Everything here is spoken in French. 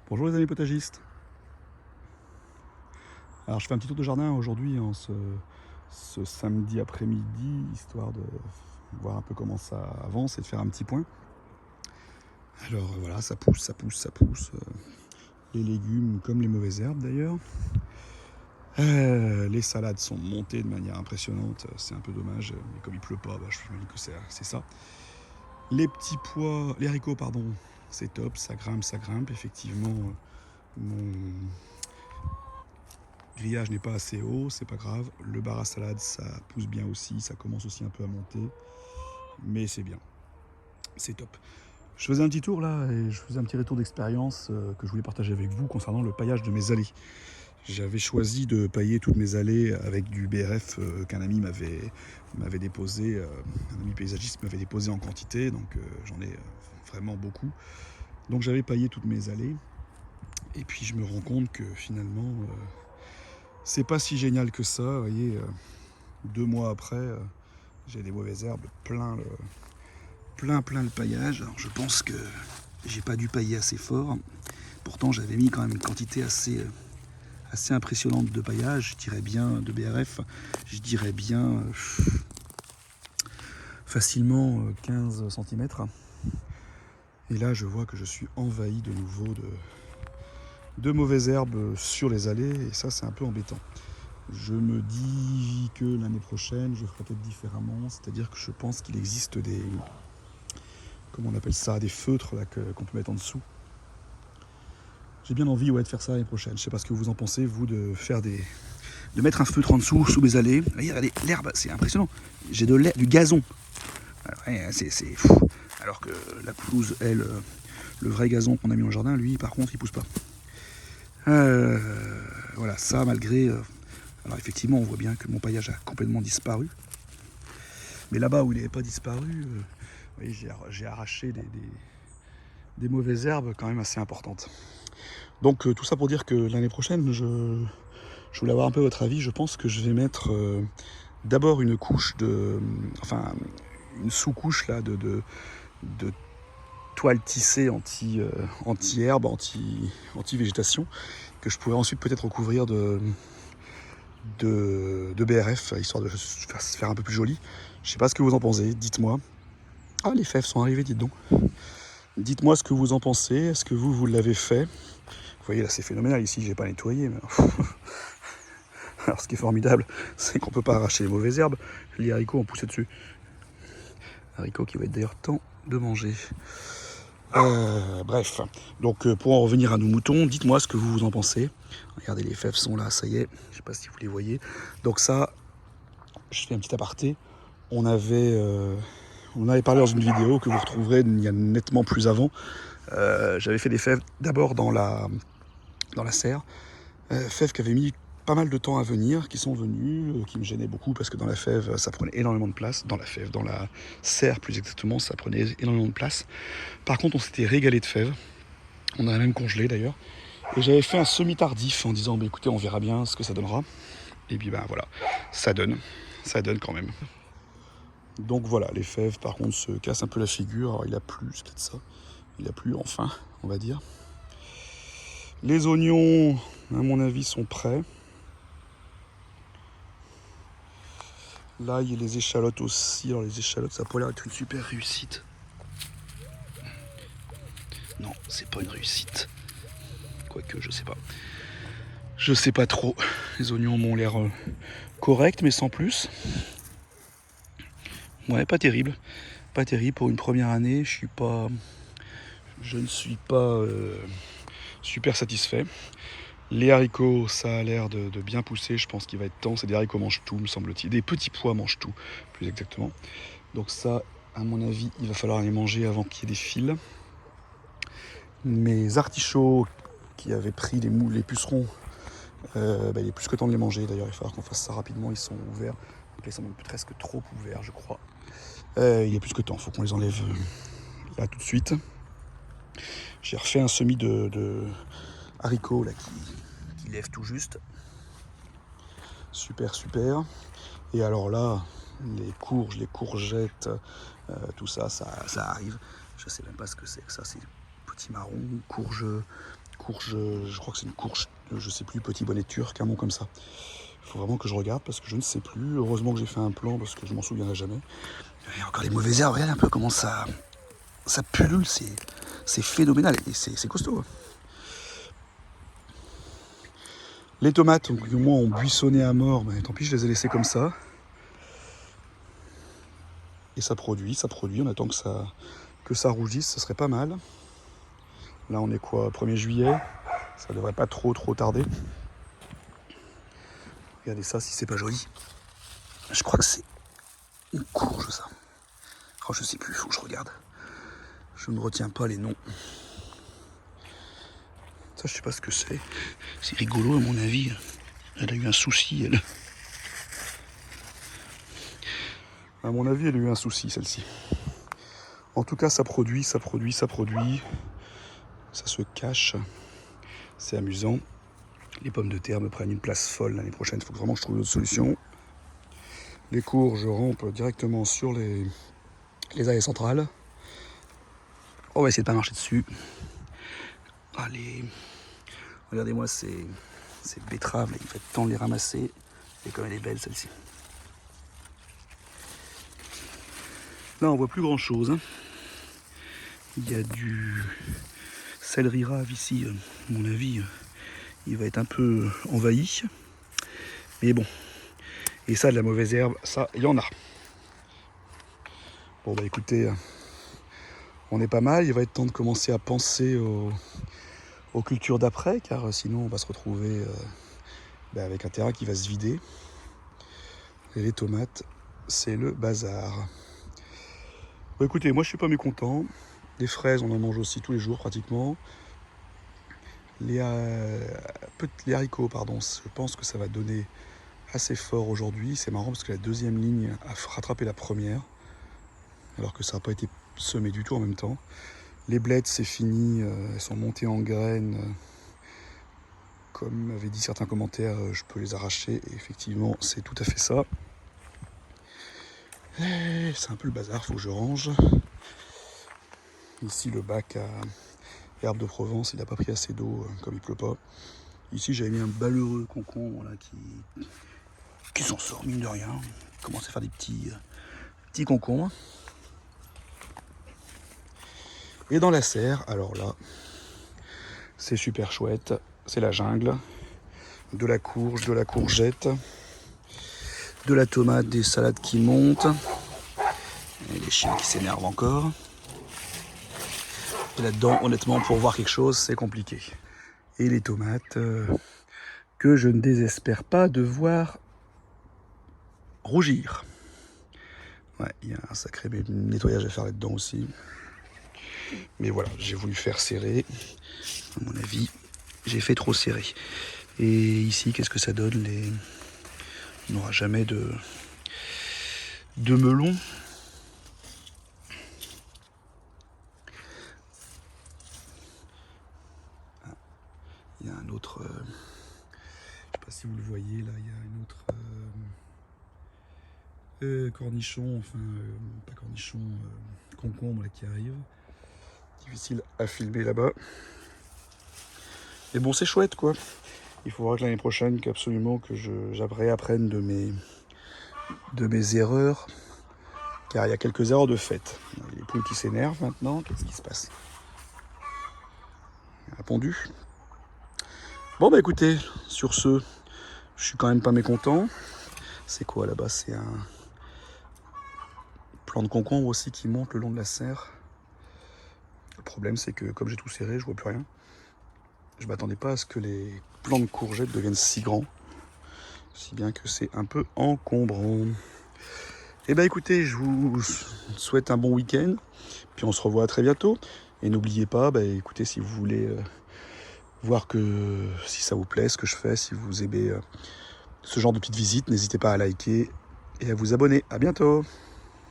Bonjour les amis potagistes. Alors je fais un petit tour de jardin aujourd'hui en ce samedi après-midi, histoire de voir un peu comment ça avance et de faire un petit point. Alors voilà, ça pousse, ça pousse, ça pousse. Les légumes comme les mauvaises herbes d'ailleurs. Les salades sont montées de manière impressionnante, c'est un peu dommage, mais comme il pleut pas, je me dis que c'est ça. Les petits pois, les haricots pardon, c'est top, ça grimpe, effectivement. Mon grillage n'est pas assez haut, c'est pas grave. Le bar à salade, ça pousse bien aussi, ça commence aussi un peu à monter. Mais c'est bien, c'est top. Je faisais un petit tour là et je faisais un petit retour d'expérience que je voulais partager avec vous concernant le paillage de mes allées. J'avais choisi de pailler toutes mes allées avec du BRF qu'un ami m'avait déposé, un ami paysagiste m'avait déposé en quantité, donc j'en ai vraiment beaucoup. Donc j'avais paillé toutes mes allées et puis je me rends compte que finalement c'est pas si génial que ça, vous voyez. 2 mois après, j'ai des mauvaises herbes plein le paillage. Alors je pense que j'ai pas dû pailler assez fort. Pourtant j'avais mis quand même une quantité assez impressionnante de paillage, je dirais bien de BRF, je dirais bien facilement 15 cm. Et là je vois que je suis envahi de nouveau de mauvaises herbes sur les allées et ça c'est un peu embêtant. Je me dis que l'année prochaine, je ferai peut-être différemment, c'est-à-dire que je pense qu'il existe des, comment on appelle ça, des feutres là, qu'on peut mettre en dessous. J'ai bien envie de faire ça l'année prochaine. Je ne sais pas ce que vous en pensez, vous, de mettre un feutre en dessous, sous mes allées. Regardez, l'herbe, c'est impressionnant. J'ai du gazon. Ouais, c'est fou. Alors que la pelouse, elle, le vrai gazon qu'on a mis dans le jardin, lui, par contre, il pousse pas. Voilà, ça, malgré... alors effectivement, on voit bien que mon paillage a complètement disparu. Mais là-bas où il n'avait pas disparu, oui, j'ai arraché des mauvaises herbes quand même assez importantes. Donc tout ça pour dire que l'année prochaine, je voulais avoir un peu votre avis. Je pense que je vais mettre d'abord une couche enfin une sous-couche là de toile tissée anti-herbe, anti-végétation, que je pourrais ensuite peut-être recouvrir de BRF, histoire de se faire un peu plus joli. Je sais pas ce que vous en pensez, dites-moi. Ah, les fèves sont arrivées, dites donc. Dites-moi ce que vous en pensez, est-ce que vous l'avez fait? Vous voyez là c'est phénoménal, ici j'ai pas nettoyé, mais... Alors ce qui est formidable, c'est qu'on peut pas arracher les mauvaises herbes, les haricots ont poussé dessus. Haricots qui va être d'ailleurs temps de manger. Bref, donc pour en revenir à nos moutons, dites-moi ce que vous en pensez. Regardez, les fèves sont là, ça y est, je sais pas si vous les voyez. Donc ça, je fais un petit aparté, on avait parlé dans une vidéo que vous retrouverez il y a nettement plus avant. J'avais fait des fèves d'abord dans la serre, fèves qui avaient mis pas mal de temps à venir, qui sont venues, qui me gênaient beaucoup parce que dans la fève ça prenait énormément de place, dans la serre plus exactement, ça prenait énormément de place. Par contre on s'était régalé de fèves, on a même congelé d'ailleurs, et j'avais fait un semi-tardif en disant écoutez on verra bien ce que ça donnera, et puis voilà, ça donne quand même. Donc voilà, les fèves par contre se cassent un peu la figure, alors il a plu, c'est peut-être ça, il a plu enfin, on va dire. Les oignons, à mon avis, sont prêts. Là, il y a les échalotes aussi. Alors les échalotes, ça pourrait l'air d'être une super réussite. Non, c'est pas une réussite. Quoique, je sais pas. Je sais pas trop. Les oignons m'ont l'air corrects, mais sans plus. Ouais, pas terrible. Pas terrible pour une première année. Je ne suis pas super satisfait. Les haricots, ça a l'air de bien pousser. Je pense qu'il va être temps. C'est des haricots mangent tout, me semble-t-il. Des petits pois mangent tout, plus exactement. Donc ça, à mon avis, il va falloir les manger avant qu'il y ait des fils. Mes artichauts qui avaient pris les pucerons, il est plus que temps de les manger. D'ailleurs, il va falloir qu'on fasse ça rapidement. Ils sont ouverts. Donc là, ils sont même presque trop ouverts, je crois. Il est plus que temps. Il faut qu'on les enlève là tout de suite. J'ai refait un semis de haricots là, qui lève tout juste. Super. Et alors là, les courges, les courgettes, tout ça, ça arrive. Je sais même pas ce que c'est que ça. C'est petit marron, courge courge, je crois que c'est une courge, je sais plus, petit bonnet turc, un mot comme ça. Il faut vraiment que je regarde parce que je ne sais plus. Heureusement que j'ai fait un plan parce que je m'en souviendrai jamais. Il y a encore les mauvaises herbes, regardez un peu comment ça pullule, c'est phénoménal et c'est costaud. Les tomates, au moins, ont buissonné à mort, mais tant pis, je les ai laissées comme ça. Et ça produit, on attend que ça rougisse, ce serait pas mal. Là, on est quoi, 1er juillet, ça devrait pas trop tarder. Regardez ça, si c'est pas joli. Je crois que c'est une courge, ça. Oh, je sais plus, faut que je regarde. Je ne retiens pas les noms. Ça, je sais pas ce que c'est. C'est rigolo, à mon avis. Elle a eu un souci, elle. À mon avis, elle a eu un souci, celle-ci. En tout cas, ça produit. Ça se cache. C'est amusant. Les pommes de terre me prennent une place folle l'année prochaine. Il faut vraiment que je trouve une autre solution. Les courges rampent directement sur les allées centrales. On va essayer de ne pas marcher dessus. Allez, regardez-moi ces betteraves, là. Il fait temps de les ramasser. Et comme elle est belle, celle-ci. Là, on voit plus grand-chose. Hein. Il y a du céleri rave ici, à mon avis. Il va être un peu envahi. Mais bon. Et ça, de la mauvaise herbe, ça, il y en a. Bon, bah écoutez, on est pas mal. Il va être temps de commencer à penser aux cultures d'après, car sinon, on va se retrouver avec un terrain qui va se vider. Et les tomates, c'est le bazar. Bon, écoutez, moi, je suis pas mécontent. Les fraises, on en mange aussi tous les jours, pratiquement. Les haricots, pardon, je pense que ça va donner assez fort aujourd'hui. C'est marrant parce que la deuxième ligne a rattrapé la première, alors que ça n'a pas été semé du tout en même temps. Les blettes, c'est fini, elles sont montées en graines. Comme m'avaient dit certains commentaires, je peux les arracher, et effectivement, c'est tout à fait ça. C'est un peu le bazar, faut que je range. Ici, le bac à herbe de Provence, il n'a pas pris assez d'eau, comme il pleut pas. Ici, j'avais mis un baleureux concombre là, qui s'en sort, mine de rien. Il commence à faire des petits concombres. Et dans la serre, alors là, c'est super chouette. C'est la jungle. De la courge, de la courgette, de la tomate, des salades qui montent. Et les chiens qui s'énervent encore. Et là-dedans, honnêtement, pour voir quelque chose, c'est compliqué. Et les tomates que je ne désespère pas de voir rougir. Ouais, il y a un sacré nettoyage à faire là-dedans aussi. Mais voilà, j'ai voulu faire serrer. À mon avis, j'ai fait trop serré. Et ici, qu'est-ce que ça donne On n'aura jamais de melon. Ah, il y a un autre... je sais pas si vous le voyez, là, il y a une autre... cornichon, enfin, pas cornichon, concombre là, qui arrive. Difficile à filmer là-bas. Mais bon, c'est chouette, quoi. Il faudra que l'année prochaine, qu'absolument que j'apprenne de mes erreurs, car il y a quelques erreurs de fait. Les poules qui s'énervent maintenant, qu'est-ce qui se passe? Répondu. Bon, bah écoutez, sur ce, je suis quand même pas mécontent. C'est quoi là-bas? C'est un plant de concombre aussi qui monte le long de la serre. Le problème, c'est que comme j'ai tout serré, je vois plus rien. Je m'attendais pas à ce que les plants de courgettes deviennent si grands. Si bien que c'est un peu encombrant. Eh bien écoutez, je vous souhaite un bon week-end. Puis on se revoit très bientôt. Et n'oubliez pas, écoutez, si vous voulez voir si ça vous plaît, ce que je fais, si vous aimez ce genre de petites visites, n'hésitez pas à liker et à vous abonner. À bientôt.